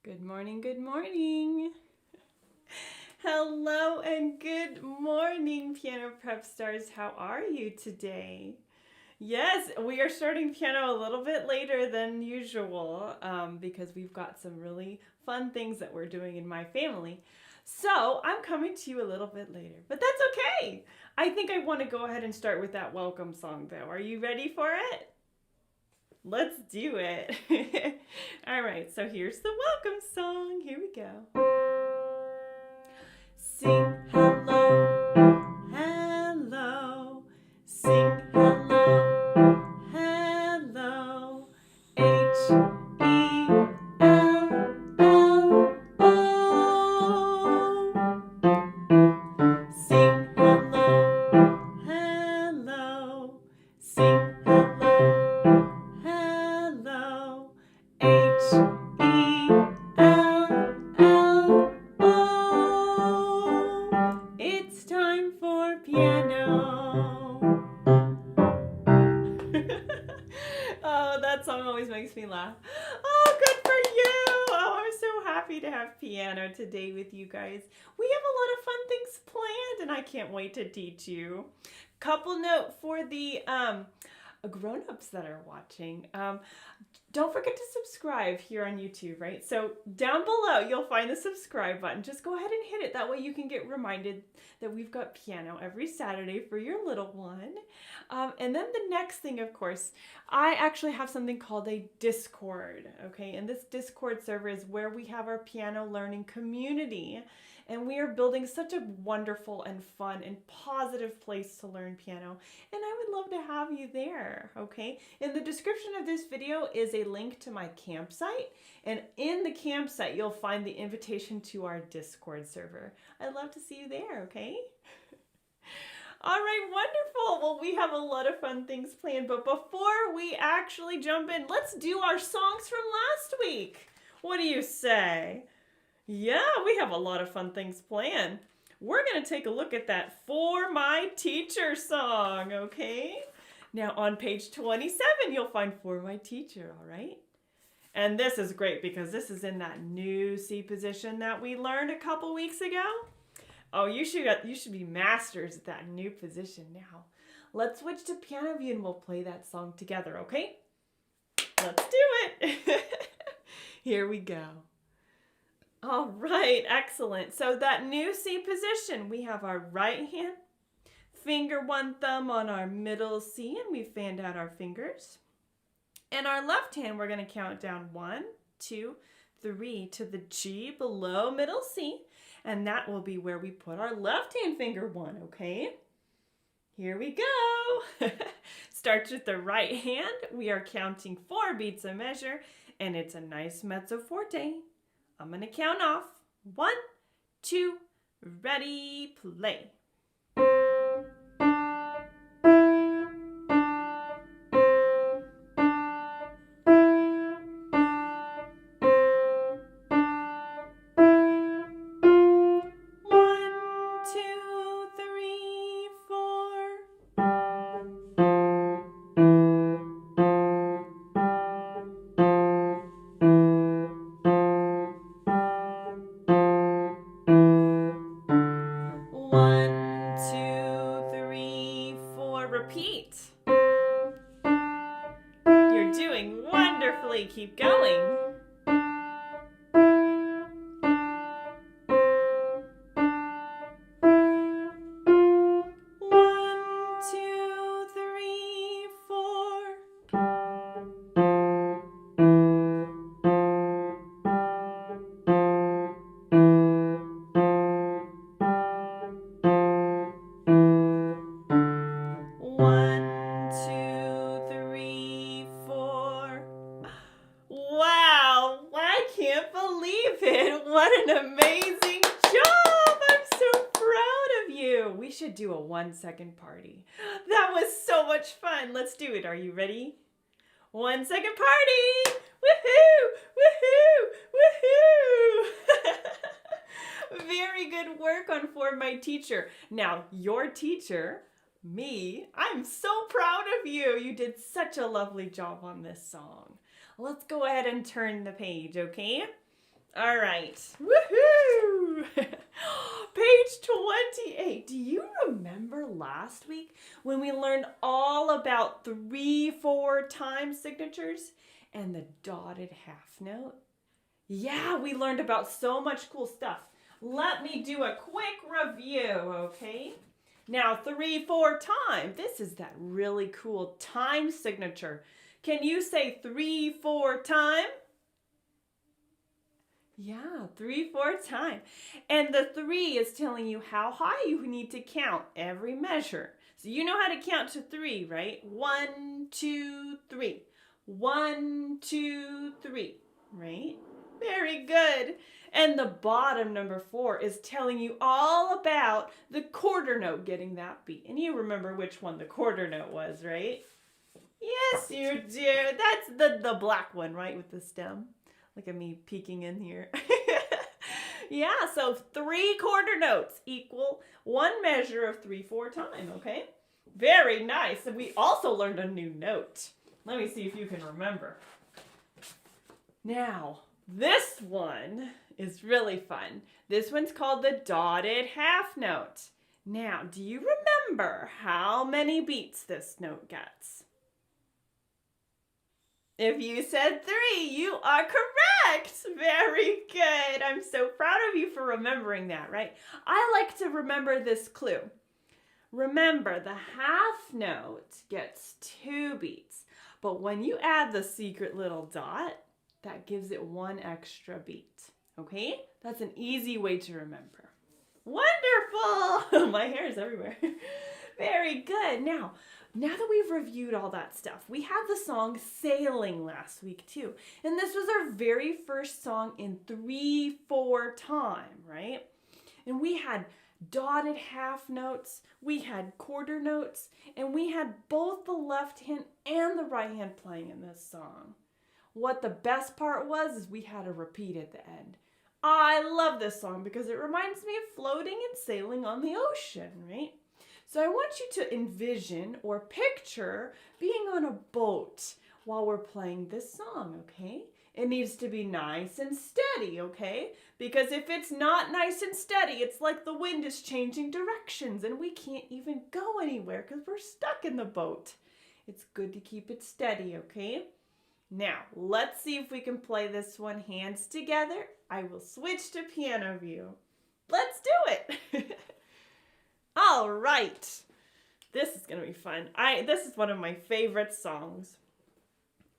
Good morning, good morning. Hello and good morning, Piano Prep Stars. How are you today? Yes, we are starting piano a little bit later than usual because we've got some really fun things that we're doing in my family. So I'm coming to you a little bit later, but that's okay. I think I want to go ahead and start with that welcome song, though. Are you ready for it? Let's do it. All right, so here's the welcome song. Here we go. Sing hello, hello. Sing hello, hello. Hello. Sing hello, hello. Sing hello, hello. Hello. It's time for piano. Oh, that song always makes me laugh. Oh, good for you. Oh, I'm so happy to have piano today with you guys. We have a lot of fun things planned and I can't wait to teach you. Couple note for the grown-ups that are watching. Don't forget to subscribe here on YouTube, right? So down below, you'll find the subscribe button. Just go ahead and hit it. That way you can get reminded that we've got piano every Saturday for your little one. And then the next thing, of course, I actually have something called a Discord, okay? And this Discord server is where we have our piano learning community. And we are building such a wonderful and fun and positive place to learn piano. And I would love to have you there, okay? In the description of this video is a link to my campsite. And in the campsite, you'll find the invitation to our Discord server. I'd love to see you there, okay? All right, wonderful. Well, we have a lot of fun things planned. But before we actually jump in, let's do our songs from last week. What do you say? Yeah, we have a lot of fun things planned. We're going to take a look at that For My Teacher song, okay? Now on page 27, you'll find For My Teacher, all right? And this is great because this is in that new C position that we learned a couple weeks ago. Oh, you should be masters at that new position now. Let's switch to piano view and we'll play that song together, okay? Let's do it. Here we go. All right, excellent. So that new C position, we have our right hand, finger, one thumb on our middle C, and we fanned out our fingers. And our left hand, we're going to count down 1, 2, 3 to the G below middle C, and that will be where we put our left hand finger 1, okay? Here we go. Starts with the right hand. We are counting 4 beats a measure, and it's a nice mezzo forte. I'm going to count off. 1, 2, ready, play. Repeat. You're doing wonderfully. Keep going. Wow, I can't believe it. What an amazing job. I'm so proud of you. We should do a 1-second party. That was so much fun. Let's do it. Are you ready? 1-second party. Woohoo, woohoo, woohoo. Very good work on For My Teacher. Now, your teacher, me, I'm so proud of you. You did such a lovely job on this song. Let's go ahead and turn the page, okay? All right. Woohoo! Page 28. Do you remember last week when we learned all about 3/4 time signatures and the dotted half note? Yeah, we learned about so much cool stuff. Let me do a quick review, okay? Now, 3/4 time. This is that really cool time signature. Can you say 3/4 time? Yeah, 3/4 time. And the 3 is telling you how high you need to count every measure. So you know how to count to 3, right? 1, 2, 3. 1, 2, 3, right? Very good. And the bottom number 4 is telling you all about the quarter note getting that beat. And you remember which one the quarter note was, right? Yes, you do. That's the black one, right, with the stem. Look at me peeking in here. Yeah, so 3 quarter notes equal 1 measure of 3/4 time, okay? Very nice. And we also learned a new note. Let me see if you can remember. Now, this one is really fun. This one's called the dotted half note. Now, do you remember how many beats this note gets? If you said 3, you are correct. Very good. I'm so proud of you for remembering that, right? I like to remember this clue. Remember, the half note gets 2 beats, but when you add the secret little dot, that gives it 1 extra beat. Okay? That's an easy way to remember. Wonderful! My hair is everywhere. Very good. Now that we've reviewed all that stuff, we had the song Sailing last week too. And this was our very first song in 3/4 time, right? And we had dotted half notes, we had quarter notes, and we had both the left hand and the right hand playing in this song. What the best part was is we had a repeat at the end. I love this song because it reminds me of floating and sailing on the ocean, right? So I want you to envision or picture being on a boat while we're playing this song, okay? It needs to be nice and steady, okay? Because if it's not nice and steady, it's like the wind is changing directions and we can't even go anywhere because we're stuck in the boat. It's good to keep it steady, okay? Now, let's see if we can play this one hands together. I will switch to piano view. Let's do it. All right. This is going to be fun. This is one of my favorite songs.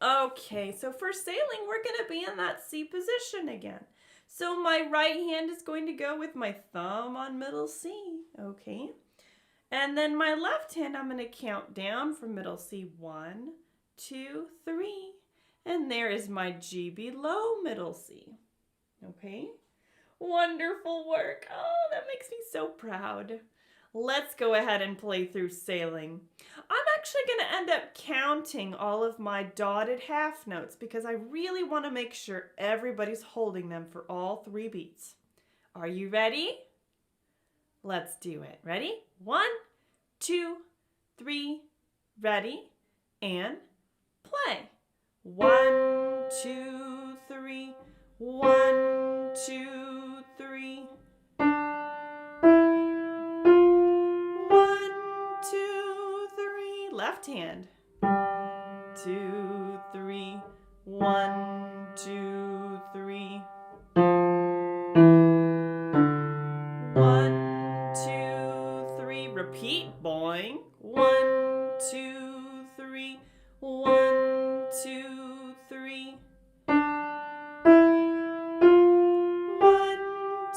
Okay, so for sailing, we're going to be in that C position again. So my right hand is going to go with my thumb on middle C, okay? And then my left hand, I'm going to count down from middle C, 1, 2, 3. And there is my G below middle C, okay? Wonderful work. Oh, that makes me so proud. Let's go ahead and play through Sailing. I'm actually going to end up counting all of my dotted half notes because I really want to make sure everybody's holding them for all 3 beats. Are you ready? Let's do it. Ready? 1, 2, 3, ready, and play. 1, 2, 3, 1, 2, 3. 1, 2, 3. Left hand. 2, 3. 1, 2, 3. 1, 2, 3. Repeat. Boing. 1, 2, 3. 1, 2, 3. 1,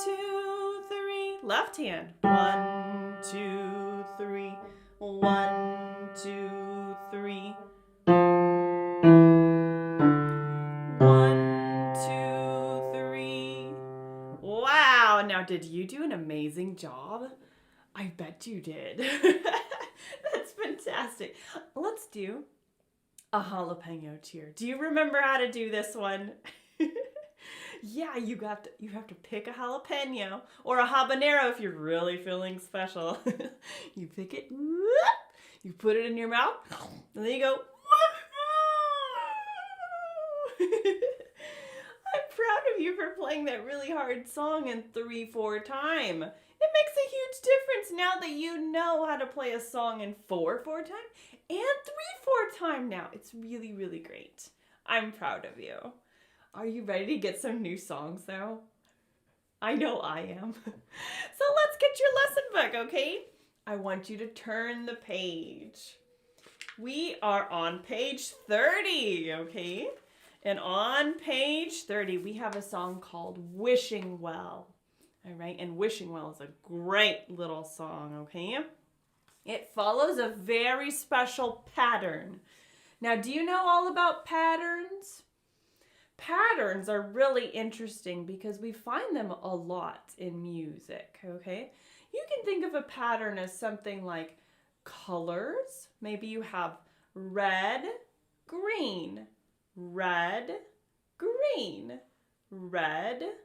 2, 3. Left hand. 1, 2, 3. 1, 2, 3. 1, 2, 3. Wow, now did you do an amazing job? I bet you did. That's fantastic. Let's do a jalapeno cheer. Do you remember how to do this one? Yeah, you have to pick a jalapeno or a habanero if you're really feeling special. You pick it, you put it in your mouth, and then you go, I'm proud of you for playing that really hard song in 3/4 time. It makes a huge difference now that you know how to play a song in 4/4 time and 3/4 time now. It's really, really great. I'm proud of you. Are you ready to get some new songs though? I know I am. So let's get your lesson book, okay? I want you to turn the page. We are on page 30, okay? And on page 30, we have a song called Wishing Well. All right, and Wishing Well is a great little song, okay? It follows a very special pattern. Now, do you know all about patterns? Patterns are really interesting because we find them a lot in music, okay? You can think of a pattern as something like colors. Maybe you have red, green, red, green, red,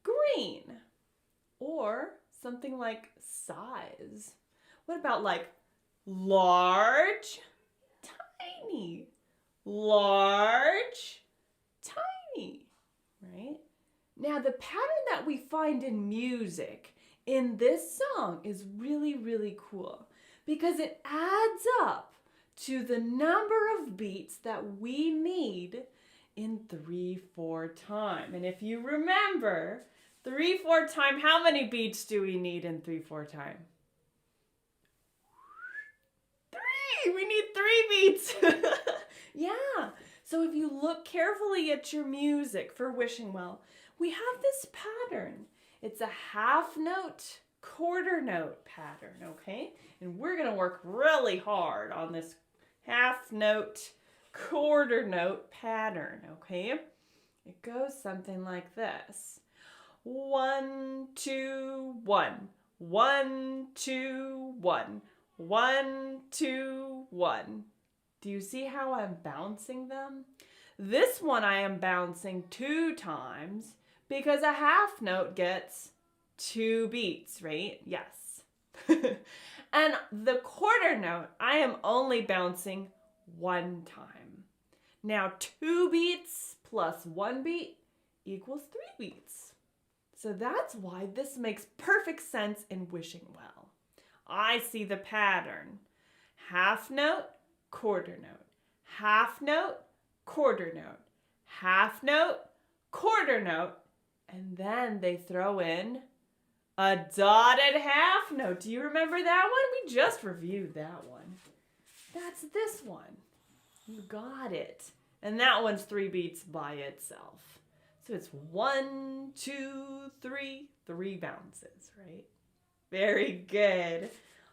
green. Or something like size. What about like large, tiny, large, tiny, right? Now the pattern that we find in music in this song is really, really cool because it adds up to the number of beats that we need in 3/4 time. And if you remember, 3/4 time, how many beats do we need in 3/4 time? 3! We need 3 beats. Yeah. So if you look carefully at your music for Wishing Well, we have this pattern. It's a half note, quarter note pattern, okay? And we're going to work really hard on this half note, quarter note pattern, okay? It goes something like this. 1, 2, 1. 1, 2, 1. 1, 2, 1. Do you see how I'm bouncing them? This one I am bouncing 2 times because a half note gets 2 beats, right? Yes. And the quarter note I am only bouncing 1 time. Now 2 beats plus 1 beat equals 3 beats. So that's why this makes perfect sense in Wishing Well. I see the pattern. Half note, quarter note. Half note, quarter note. Half note, quarter note. And then they throw in a dotted half note. Do you remember that one? We just reviewed that one. That's this one. You got it. And that one's 3 beats by itself. So it's 1, 2, 3, 3 bounces, right? Very good.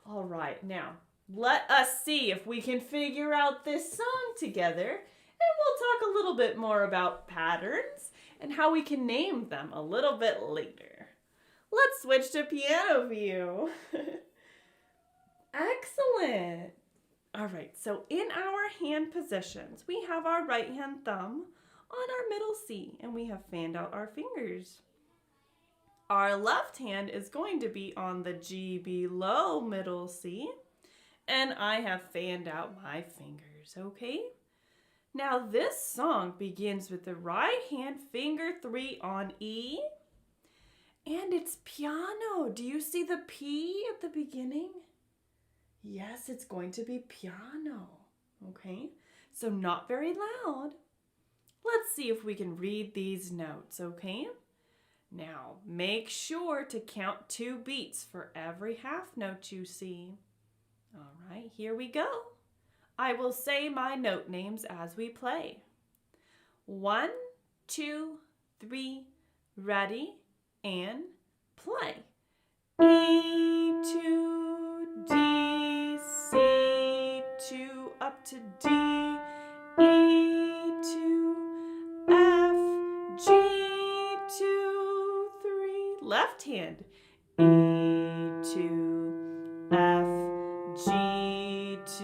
All right, now let us see if we can figure out this song together, and we'll talk a little bit more about patterns and how we can name them a little bit later. Let's switch to piano view. Excellent. All right, so in our hand positions, we have our right hand thumb on our middle C, and we have fanned out our fingers. Our left hand is going to be on the G below middle C, and I have fanned out my fingers, okay? Now this song begins with the right hand finger 3 on E, and it's piano. Do you see the P at the beginning? Yes, it's going to be piano, okay? So not very loud. Let's see if we can read these notes, okay? Now, make sure to count 2 beats for every half note you see. All right, here we go. I will say my note names as we play. 1, 2, 3, ready, and play. E to D, C2, up to D, E to F, G2, 3. Left hand. E2, F, G2,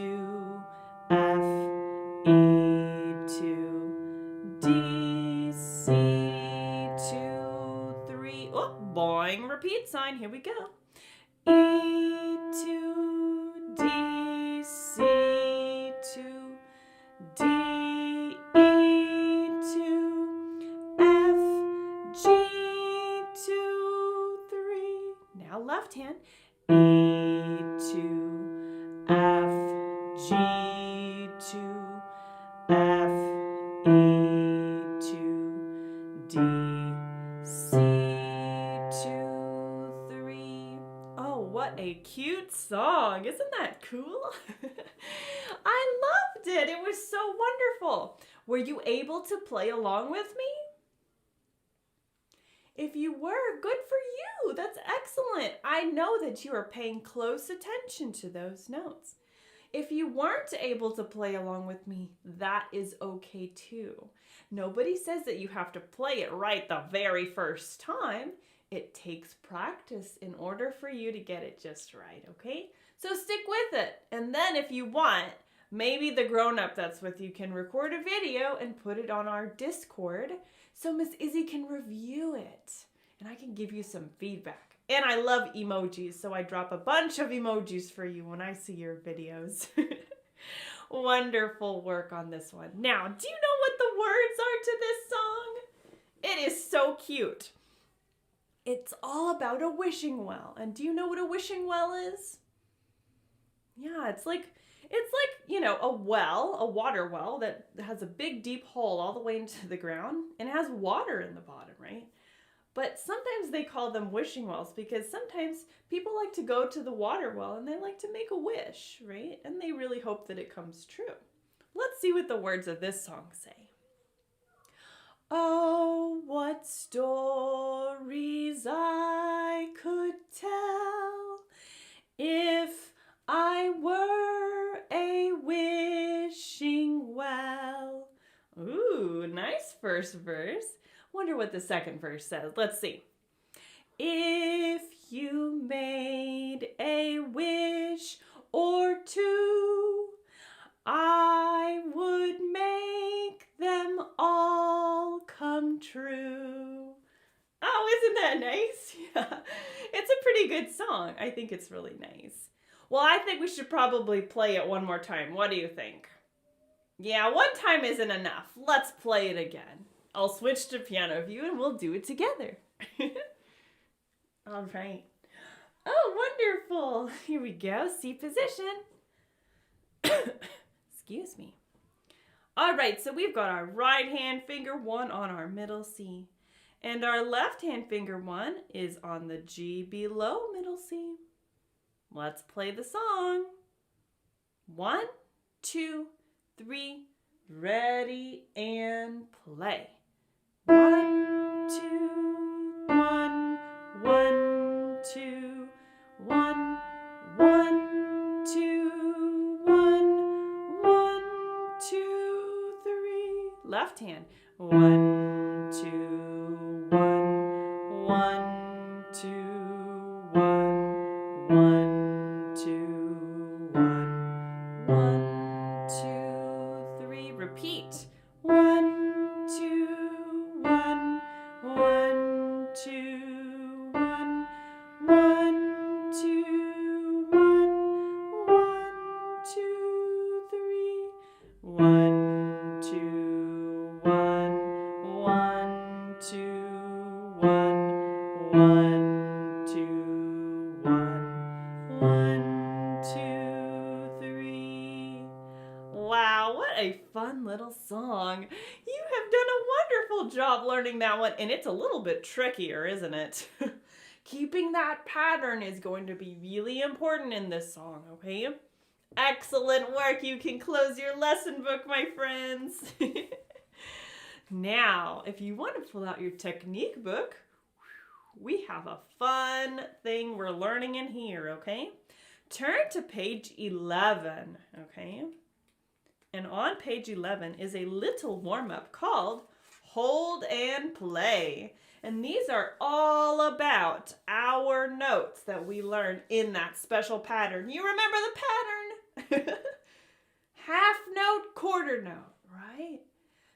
F, E2, D, C2, 3. Oh, boing, repeat sign. Here we go. E2, D, C2, D, E2, F, left hand. E2, F, G2, F, E2, D, C2, 3. Oh, what a cute song. Isn't that cool? I loved it. It was so wonderful. Were you able to play along with me? If you were, good for you. That's excellent. I know that you are paying close attention to those notes. If you weren't able to play along with me, that is okay too. Nobody says that you have to play it right the very first time. It takes practice in order for you to get it just right, okay? So stick with it. And then if you want, maybe the grown-up that's with you can record a video and put it on our Discord so Miss Izzy can review it and I can give you some feedback. And I love emojis, so I drop a bunch of emojis for you when I see your videos. Wonderful work on this one. Now, do you know what the words are to this song? It is so cute. It's all about a wishing well. And do you know what a wishing well is? Yeah, it's like, you know, a well, a water well that has a big deep hole all the way into the ground and it has water in the bottom, right? But sometimes they call them wishing wells because sometimes people like to go to the water well and they like to make a wish, right? And they really hope that it comes true. Let's see what the words of this song say. Oh, what stories I could tell if I were a wishing well. Ooh, nice first verse. Wonder what the second verse says. Let's see. If you made a wish or two, I would make them all come true. Oh, isn't that nice? Yeah, it's a pretty good song. I think it's really nice. Well, I think we should probably play it one more time. What do you think? Yeah, one time isn't enough. Let's play it again. I'll switch to piano view and we'll do it together. All right. Oh, wonderful. Here we go. C position. Excuse me. All right, so we've got our right hand finger 1 on our middle C. And our left hand finger 1 is on the G below middle C. Let's play the song. 1, 2, 3, ready and play. 1, 2, 1, 1, 2, 1, 1, 2, 1, 1, 2, 3. Left hand. 1, 2, 1, 1, 2, 1, 1, 2, 1, 1, 2, 3. Repeat. 1, 2, 1, 1, 2, 1, 1, 2, 1, 1, 2, 3. 1, 2, 1, 1, 2, 1, 1, 2, 1, 1, 2, 3. Wow, what a fun little song. You have done a wonderful job learning that one, and it's a little bit trickier, isn't it? Keeping that pattern is going to be really important in this song, okay? Excellent work. You can close your lesson book, my friends. Now, if you want to pull out your technique book, we have a fun thing we're learning in here, okay? Turn to page 11, okay? And on page 11 is a little warm-up called Hold and Play. And these are all about our notes that we learned in that special pattern. You remember the pattern? Half note, quarter note, right?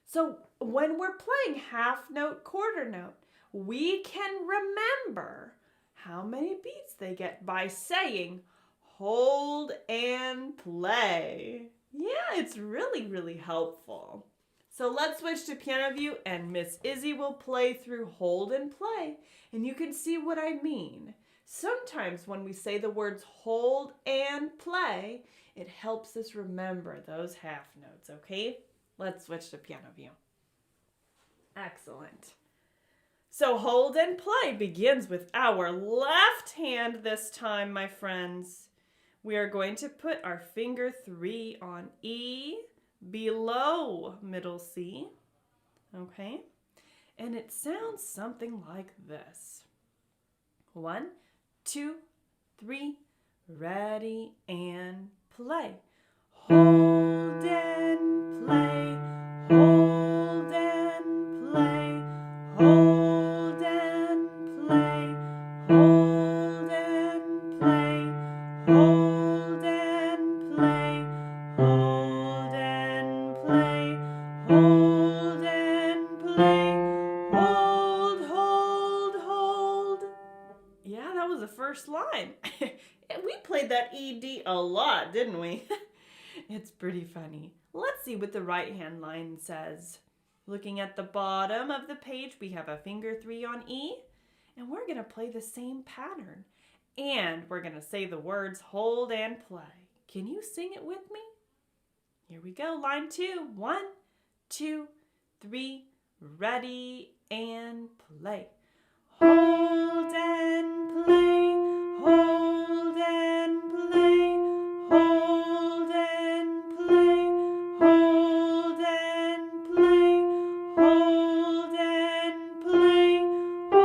So when we're playing half note, quarter note, we can remember how many beats they get by saying hold and play. Yeah, it's really, really helpful. So let's switch to piano view and Miss Izzy will play through hold and play. And you can see what I mean. Sometimes when we say the words hold and play, it helps us remember those half notes, okay? Let's switch to piano view. Excellent. So hold and play begins with our left hand this time, my friends. We are going to put our finger 3 on E below middle C, okay? And it sounds something like this. 1, 2, 3, ready and play. Hold and play, hold and play, hold and play, hold and play, hold and play, hold and play, hold and play, hold. Yeah, that was the first line. We played that ED a lot, didn't we? It's pretty funny. Let's see what the right hand line says. Looking at the bottom of the page, we have a finger 3 on E, and we're going to play the same pattern. And we're going to say the words hold and play. Can you sing it with me? Here we go, line 2. 1, 2, 3, ready and play. Hold and play, hold and play, hold and play, hold and play, hold and play,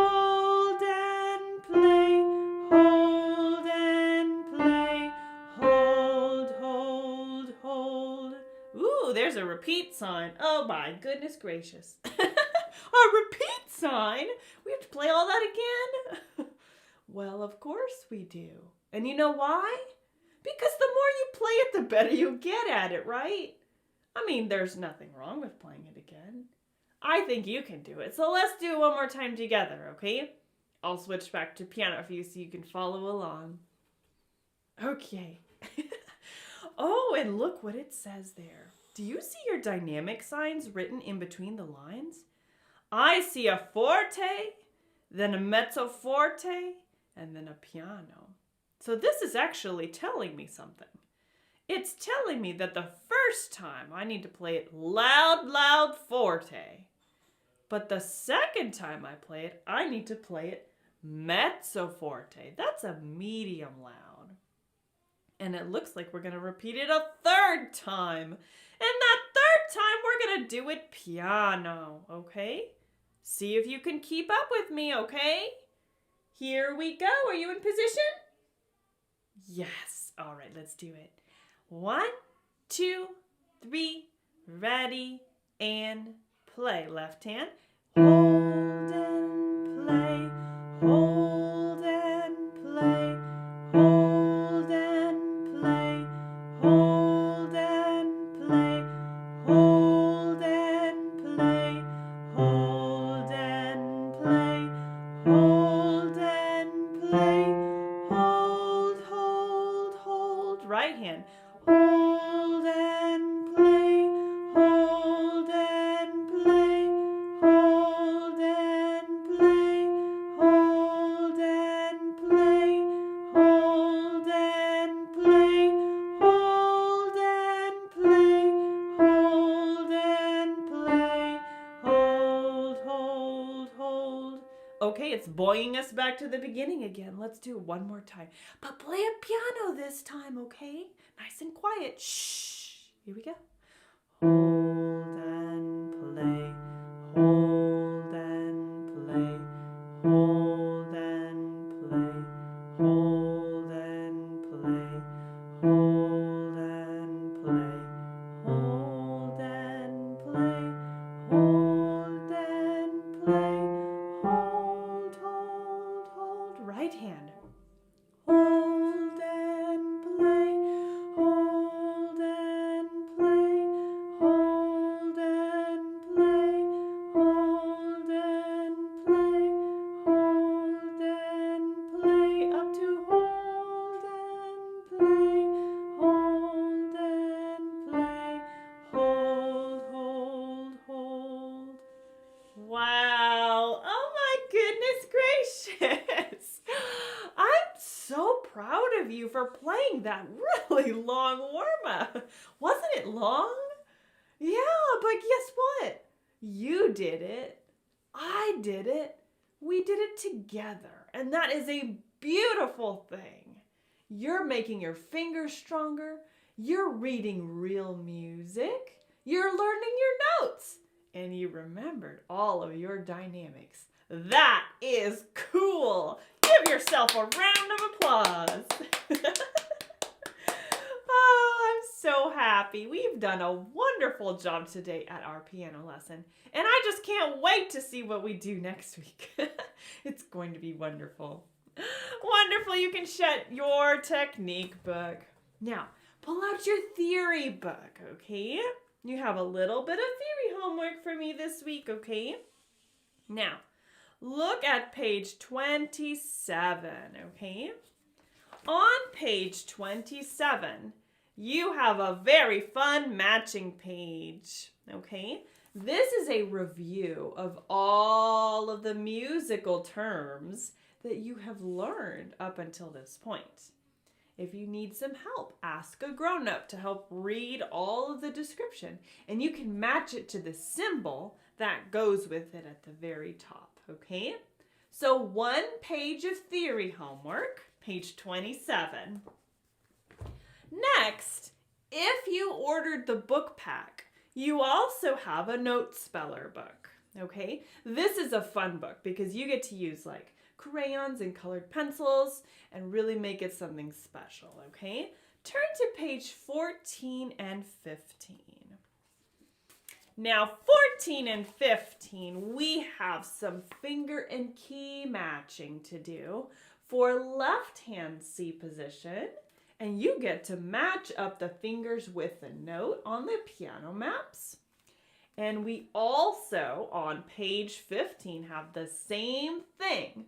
hold and play, hold and play, hold. Ooh, there's a repeat sign. Oh my goodness gracious. A repeat sign? We have to play all that again? Well, of course we do. And you know why? Because the more you play it, the better you get at it, right? I mean, there's nothing wrong with playing it again. I think you can do it. So let's do it one more time together, okay? I'll switch back to piano for you so you can follow along. Okay. Oh, and look what it says there. Do you see your dynamic signs written in between the lines? I see a forte, then a mezzo forte, and then a piano. So this is actually telling me something. It's telling me that the first time I need to play it loud forte. But the second time I play it, I need to play it mezzo forte. That's a medium loud. And it looks like we're going to repeat it a third time. And that third time, we're going to do it piano, okay? See if you can keep up with me, okay? Here we go. Are you in position? Yes. All right, let's do it. 1, 2, 3, ready, and play. Left hand. Hold and play, hold and play, hold and play, hold and play, hold and play, hold and play, hold and play, hold. Right hand. Hold and play, hold and play, hold and play, hold and play, hold and play, hold and play, hold and play, hold. Okay, it's buoying us back to the beginning again. Let's do it one more time. But play a piano this time, okay? Nice and quiet. Shh. Here we go. Hold and play, hold and play, hold and play, hold and play, hold and play, hold and play, hold and play, hold. Right hand. Hold and play, hold and play, hold and play, hold and play, hold and play, up to hold and play, for playing that really long warm-up. Wasn't it long? Yeah, but guess what? You did it. I did it. We did it together. And that is a beautiful thing. You're making your fingers stronger. You're reading real music. You're learning your notes. And you remembered all of your dynamics. That is cool. Give yourself a round of applause. Oh, I'm so happy. We've done a wonderful job today at our piano lesson. And I just can't wait to see what we do next week. It's going to be wonderful. Wonderful. You can shut your technique book. Now, pull out your theory book, okay? You have a little bit of theory homework for me this week, okay? Now, look at page 27, okay? On page 27, you have a very fun matching page, okay? This is a review of all of the musical terms that you have learned up until this point. If you need some help, ask a grown-up to help read all of the description, and you can match it to the symbol that goes with it at the very top, okay? So one page of theory homework, page 27. Next, if you ordered the book pack, you also have a note speller book, okay? This is a fun book because you get to use like crayons and colored pencils and really make it something special, okay? Turn to page 14 and 15. Now, 14 and 15, we have some finger and key matching to do for left hand C position, and you get to match up the fingers with the note on the piano maps. And we also, on page 15, have the same thing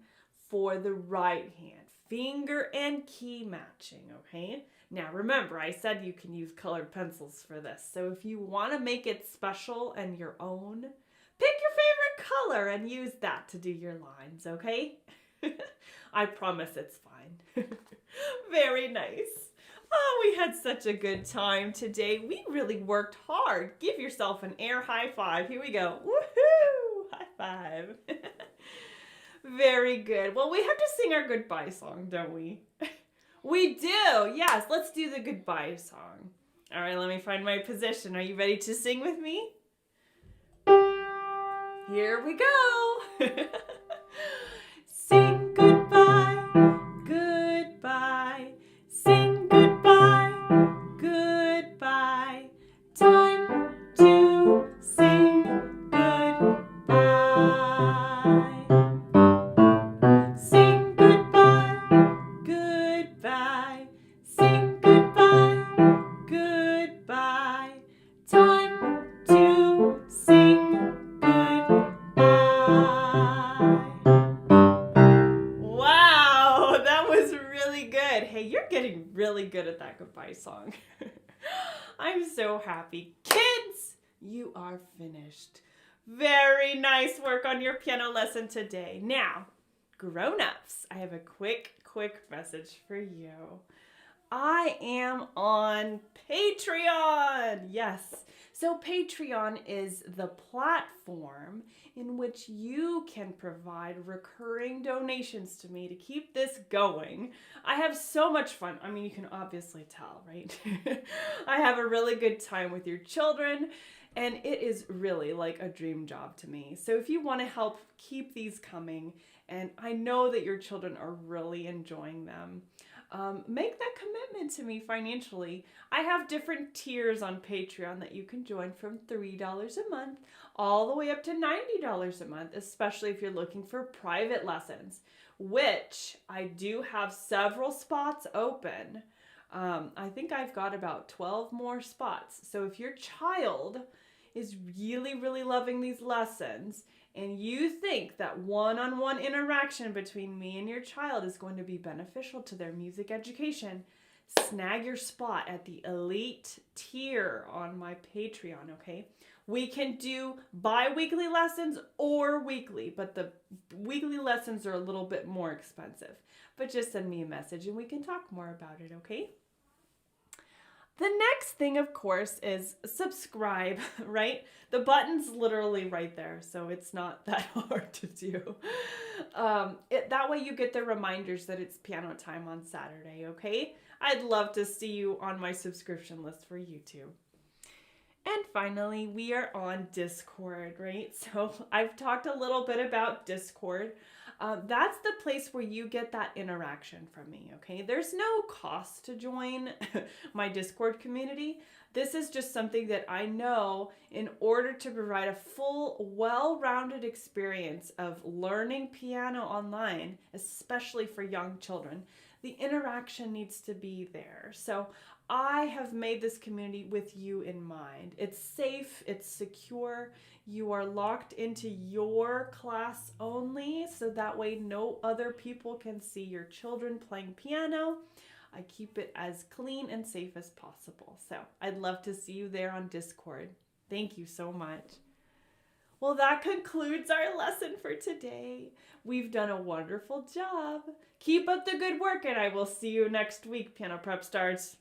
for the right hand, finger and key matching, okay? Now remember, I said you can use colored pencils for this, so if you want to make it special and your own, pick your favorite color and use that to do your lines, okay? I promise it's fine. Very nice. Oh, we had such a good time today. We really worked hard. Give yourself an air high five. Here we go. Woohoo! High five. Very good. Well, we have to sing our goodbye song, don't we? We do. Yes, let's do the goodbye song. All right, let me find my position. Are you ready to sing with me? Here we go. Sing goodbye, goodbye. Sing goodbye, goodbye. Time to sing goodbye. Sing goodbye, goodbye. Sing goodbye, goodbye. Time to sing goodbye. Wow, that was really good. Hey, you're getting really good at that goodbye song. I'm so happy. Kids, you are finished. Very nice work on your piano lesson today. Now, grown-ups, I have a quick message for you. I am on Patreon. Yes. So Patreon is the platform in which you can provide recurring donations to me to keep this going. I have so much fun. I mean, you can obviously tell, right? I have a really good time with your children, and it is really like a dream job to me. So if you want to help keep these coming, and I know that your children are really enjoying them, make that commitment to me financially. I have different tiers on Patreon that you can join from $3 a month all the way up to $90 a month, especially if you're looking for private lessons, which I do have several spots open. I think I've got about 12 more spots. So if your child is really loving these lessons and you think that one-on-one interaction between me and your child is going to be beneficial to their music education, snag your spot at the elite tier on my Patreon, okay? We can do bi-weekly lessons or weekly, but the weekly lessons are a little bit more expensive. But just send me a message and we can talk more about it, okay? The next thing, of course, is subscribe, right? The button's literally right there, so it's not that hard to do. That way you get the reminders that it's piano time on Saturday, okay? I'd love to see you on my subscription list for YouTube. And finally, we are on Discord, right? So I've talked a little bit about Discord. That's the place where you get that interaction from me, okay? There's no cost to join my Discord community. This is just something that I know in order to provide a full, well-rounded experience of learning piano online, especially for young children, the interaction needs to be there. So I have made this community with you in mind. It's safe, it's secure, you are locked into your class only, so that way no other people can see your children playing piano. I keep it as clean and safe as possible. So I'd love to see you there on Discord. Thank you so much. Well, that concludes our lesson for today. We've done a wonderful job. Keep up the good work and I will see you next week, Piano Prep Stars.